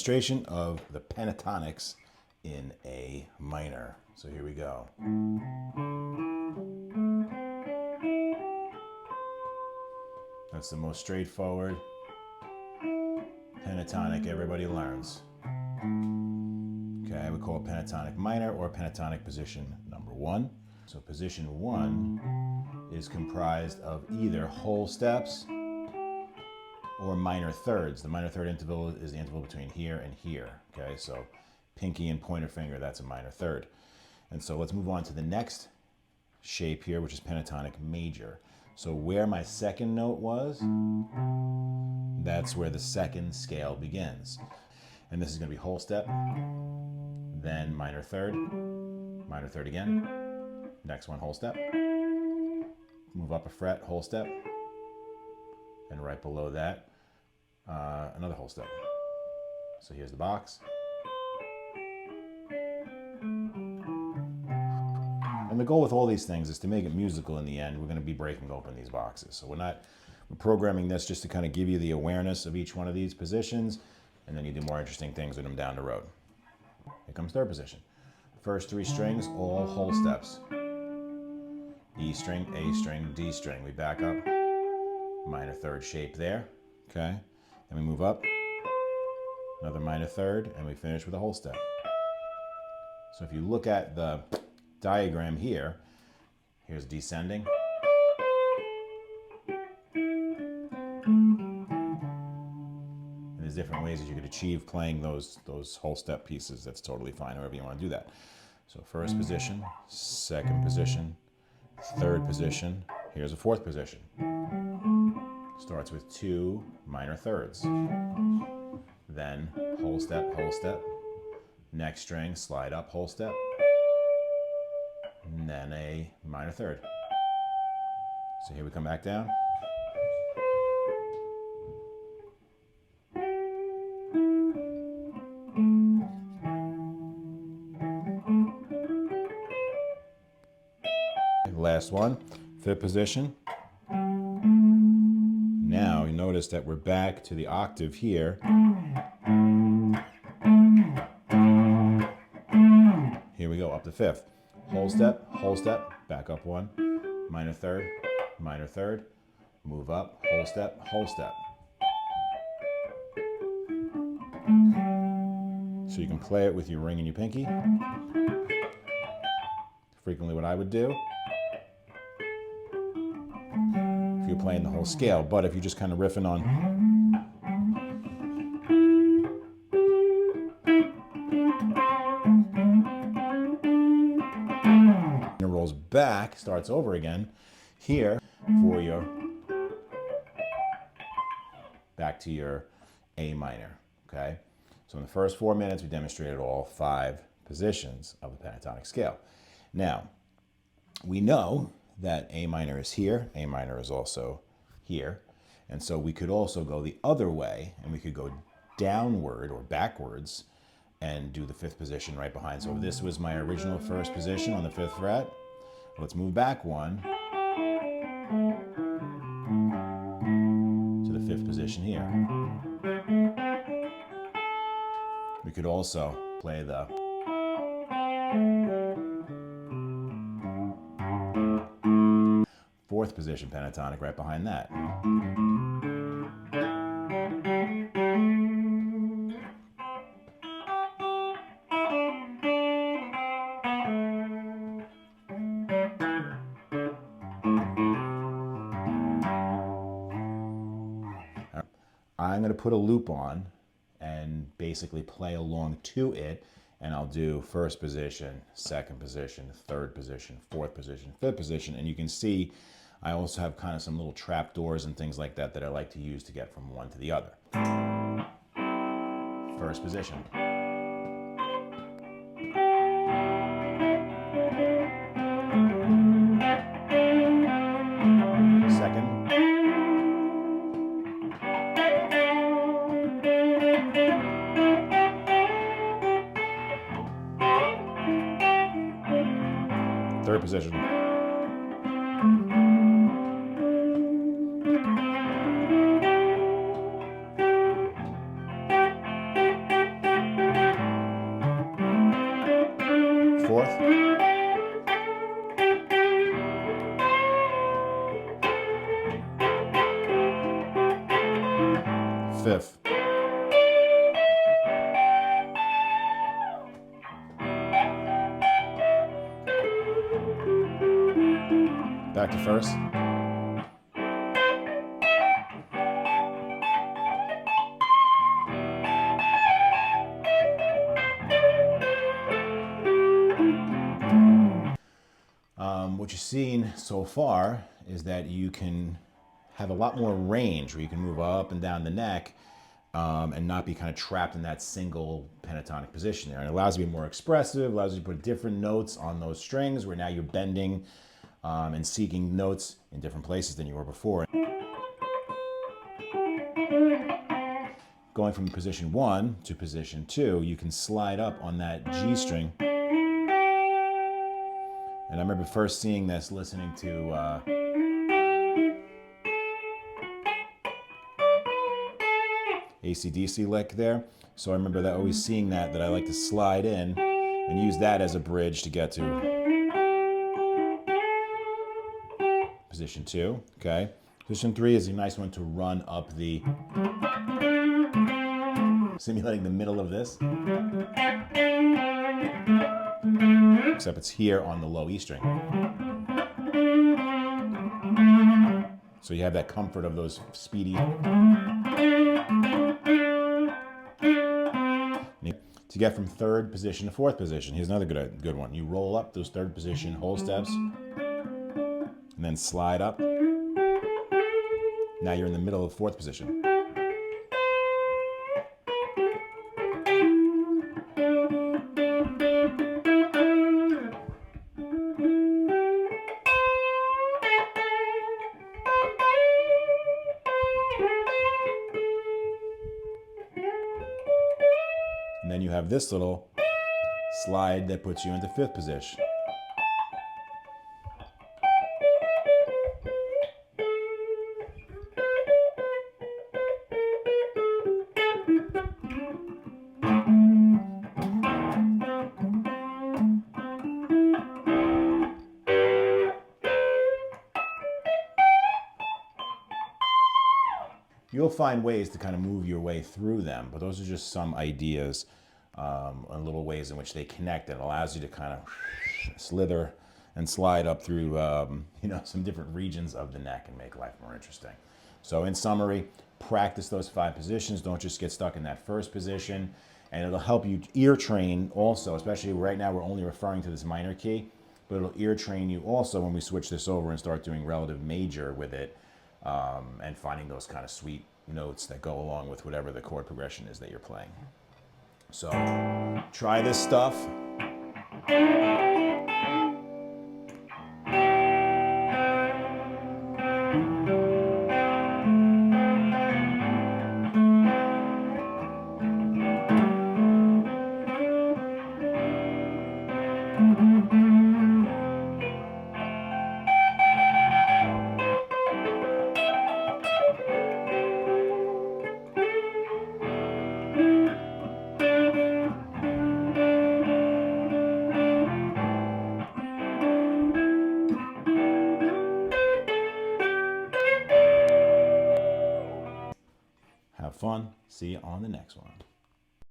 demonstration of the Pentatonics in A minor. So here we go. That's the most straightforward pentatonic everybody learns. Okay, we call it pentatonic minor or pentatonic position number 1. So position 1 is comprised of either whole steps or minor thirds. The minor third interval is the interval between here and here. Okay, so pinky and pointer finger, that's a minor third. And so let's move on to the next shape here, which is pentatonic major. So where my second note was, that's where the second scale begins. And this is going to be whole step, then minor third again, next one whole step, move up a fret, whole step, and right below that, another whole step. So here's the box. And the goal with all these things is to make it musical in the end. We're going to be breaking open these boxes. So we're programming this just to kind of give you the awareness of each one of these positions, and then you do more interesting things with them down the road. Here comes third position. First 3 strings, all whole steps. E string, A string, D string. We back up, minor third shape there, okay? Then we move up, another minor third, and we finish with a whole step. So if you look at the diagram here, here's descending. And there's different ways that you could achieve playing those whole step pieces. That's totally fine, however you want to do that. So first position, second position, third position. Here's a fourth position. Starts with 2 minor thirds. Then whole step, next string, slide up, whole step, and then a minor third. So here we come back down. Last one, fifth position. Now you notice that we're back to the octave here. Here we go, up to fifth. Whole step, back up 1, minor third, move up, whole step. So you can play it with your ring and your pinky. Frequently what I would do if you're playing the whole scale, but if you're just kind of riffing on it rolls back, starts over again here for your back to your A minor, okay? So in the first 4 minutes, we demonstrated all 5 positions of the pentatonic scale. Now, we know that A minor is here, A minor is also here, and so we could also go the other way, and we could go downward or backwards and do the 5th position right behind. So if this was my original first position on the 5th fret, let's move back 1 to the 5th position here. We could also play the fourth position pentatonic right behind that. I'm going to put a loop on and basically play along to it, and I'll do first position, second position, third position, fourth position, fifth position, and you can see I also have kind of some little trap doors and things like that that I like to use to get from one to the other. First position. Second. Third position. fourth. Fifth. Back to first. What you've seen so far is that you can have a lot more range where you can move up and down the neck and not be kind of trapped in that single pentatonic position there. And it allows you to be more expressive, allows you to put different notes on those strings where now you're bending and seeking notes in different places than you were before. Going from position 1 to position 2, you can slide up on that G string. And I remember first seeing this listening to AC/DC lick there. So I remember that always seeing that I like to slide in and use that as a bridge to get to position 2, okay? Position 3 is a nice one to run up the, simulating the middle of this. Except it's here on the low E string. So you have that comfort of those speedy. To get from third position to fourth position, here's another good one. You roll up those third position whole steps, and then slide up. Now you're in the middle of fourth position. And then you have this little slide that puts you into fifth position. You'll find ways to kind of move your way through them, but those are just some ideas and little ways in which they connect that allows you to kind of slither and slide up through some different regions of the neck and make life more interesting. So in summary, practice those 5 positions. Don't just get stuck in that first position, and it'll help you ear train also, especially right now we're only referring to this minor key, but it'll ear train you also when we switch this over and start doing relative major with it. And finding those kind of sweet notes that go along with whatever the chord progression is that you're playing. So try this stuff. Have fun. See you on the next one.